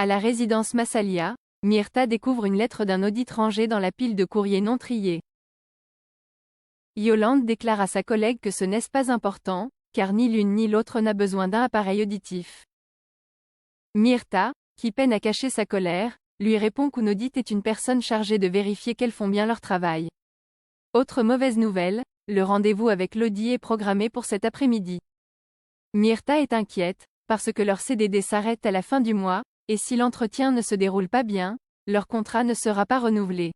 À la résidence Massalia, Myrtha découvre une lettre d'un audit rangée dans la pile de courriers non triés. Yolande déclare à sa collègue que ce n'est pas important, car ni l'une ni l'autre n'a besoin d'un appareil auditif. Myrtha, qui peine à cacher sa colère, lui répond qu'Unaudit est une personne chargée de vérifier qu'elles font bien leur travail. Autre mauvaise nouvelle, le rendez-vous avec l'audit est programmé pour cet après-midi. Myrtha est inquiète, parce que leur CDD s'arrête à la fin du mois, et si l'entretien ne se déroule pas bien, leur contrat ne sera pas renouvelé.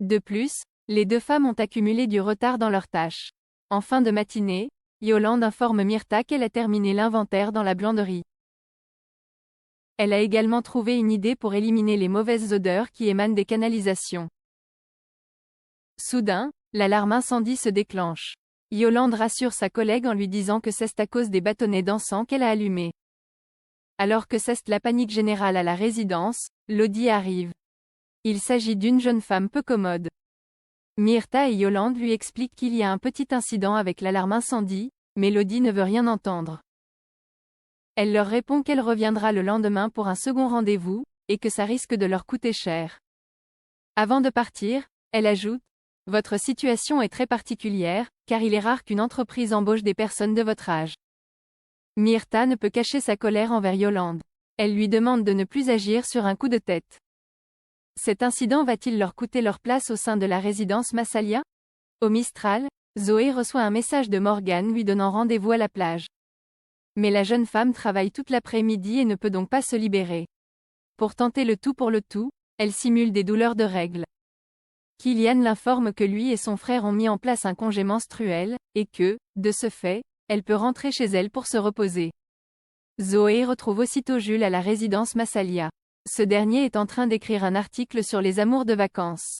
De plus, les deux femmes ont accumulé du retard dans leurs tâches. En fin de matinée, Yolande informe Myrtha qu'elle a terminé l'inventaire dans la buanderie. Elle a également trouvé une idée pour éliminer les mauvaises odeurs qui émanent des canalisations. Soudain, l'alarme incendie se déclenche. Yolande rassure sa collègue en lui disant que c'est à cause des bâtonnets d'encens qu'elle a allumés. Alors que c'est la panique générale à la résidence, l'audit arrive. Il s'agit d'une jeune femme peu commode. Myrtha et Yolande lui expliquent qu'il y a un petit incident avec l'alarme incendie, mais l'audit ne veut rien entendre. Elle leur répond qu'elle reviendra le lendemain pour un second rendez-vous, et que ça risque de leur coûter cher. Avant de partir, elle ajoute: « Votre situation est très particulière, car il est rare qu'une entreprise embauche des personnes de votre âge. » Myrtha ne peut cacher sa colère envers Yolande. Elle lui demande de ne plus agir sur un coup de tête. Cet incident va-t-il leur coûter leur place au sein de la résidence Massalia? Au Mistral, Zoé reçoit un message de Morgane lui donnant rendez-vous à la plage. Mais la jeune femme travaille toute l'après-midi et ne peut donc pas se libérer. Pour tenter le tout pour le tout, elle simule des douleurs de règles. Kylian l'informe que lui et son frère ont mis en place un congé menstruel, et que, de ce fait, elle peut rentrer chez elle pour se reposer. Zoé retrouve aussitôt Jules à la résidence Massalia. Ce dernier est en train d'écrire un article sur les amours de vacances.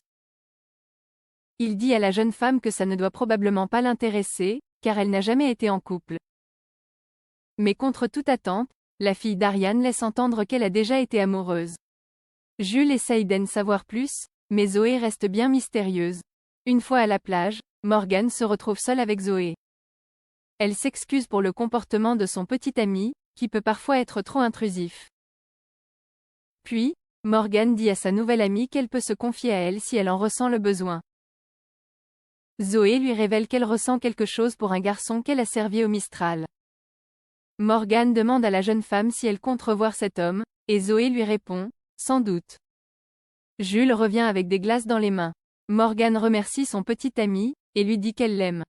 Il dit à la jeune femme que ça ne doit probablement pas l'intéresser, car elle n'a jamais été en couple. Mais contre toute attente, la fille d'Ariane laisse entendre qu'elle a déjà été amoureuse. Jules essaye d'en savoir plus, mais Zoé reste bien mystérieuse. Une fois à la plage, Morgane se retrouve seule avec Zoé. Elle s'excuse pour le comportement de son petit ami, qui peut parfois être trop intrusif. Puis, Morgane dit à sa nouvelle amie qu'elle peut se confier à elle si elle en ressent le besoin. Zoé lui révèle qu'elle ressent quelque chose pour un garçon qu'elle a servi au Mistral. Morgane demande à la jeune femme si elle compte revoir cet homme, et Zoé lui répond: « Sans doute. » Jules revient avec des glaces dans les mains. Morgane remercie son petit ami, et lui dit qu'elle l'aime.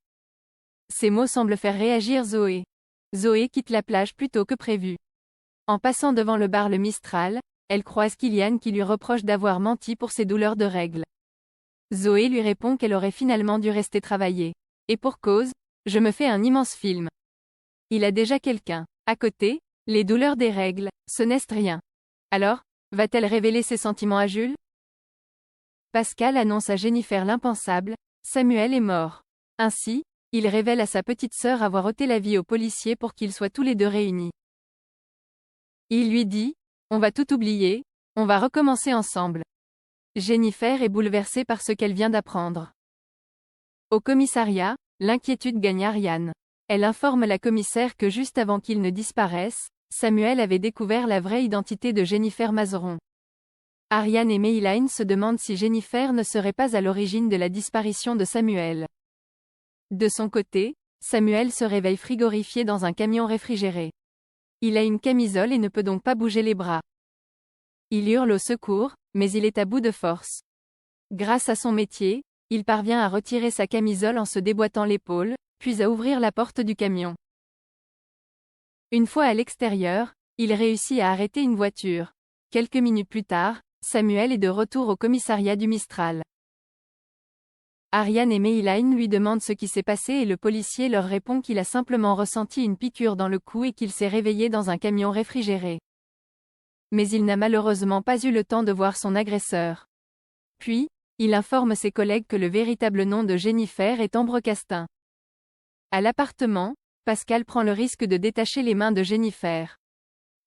Ces mots semblent faire réagir Zoé. Zoé quitte la plage plus tôt que prévu. En passant devant le bar Le Mistral, elle croise Kylian qui lui reproche d'avoir menti pour ses douleurs de règles. Zoé lui répond qu'elle aurait finalement dû rester travailler. Et pour cause, je me fais un immense film. Il a déjà quelqu'un. À côté, les douleurs des règles, ce n'est rien. Alors, va-t-elle révéler ses sentiments à Jules? Pascal annonce à Jennifer l'impensable: Samuel est mort. Ainsi, il révèle à sa petite sœur avoir ôté la vie aux policiers pour qu'ils soient tous les deux réunis. Il lui dit: « On va tout oublier, on va recommencer ensemble. » Jennifer est bouleversée par ce qu'elle vient d'apprendre. Au commissariat, l'inquiétude gagne Ariane. Elle informe la commissaire que juste avant qu'il ne disparaisse, Samuel avait découvert la vraie identité de Jennifer Mazeron. Ariane et Meyline se demandent si Jennifer ne serait pas à l'origine de la disparition de Samuel. De son côté, Samuel se réveille frigorifié dans un camion réfrigéré. Il a une camisole et ne peut donc pas bouger les bras. Il hurle au secours, mais il est à bout de force. Grâce à son métier, il parvient à retirer sa camisole en se déboîtant l'épaule, puis à ouvrir la porte du camion. Une fois à l'extérieur, il réussit à arrêter une voiture. Quelques minutes plus tard, Samuel est de retour au commissariat du Mistral. Ariane et Meyline lui demandent ce qui s'est passé et le policier leur répond qu'il a simplement ressenti une piqûre dans le cou et qu'il s'est réveillé dans un camion réfrigéré. Mais il n'a malheureusement pas eu le temps de voir son agresseur. Puis, il informe ses collègues que le véritable nom de Jennifer est Ambre Castin. À l'appartement, Pascal prend le risque de détacher les mains de Jennifer.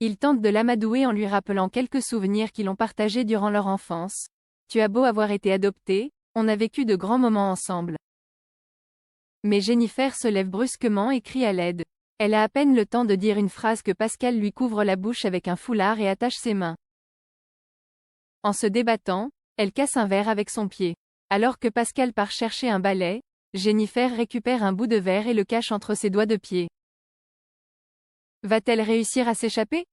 Il tente de l'amadouer en lui rappelant quelques souvenirs qu'ils ont partagés durant leur enfance. Tu as beau avoir été adopté, on a vécu de grands moments ensemble. Mais Jennifer se lève brusquement et crie à l'aide. Elle a à peine le temps de dire une phrase que Pascal lui couvre la bouche avec un foulard et attache ses mains. En se débattant, elle casse un verre avec son pied. Alors que Pascal part chercher un balai, Jennifer récupère un bout de verre et le cache entre ses doigts de pied. Va-t-elle réussir à s'échapper?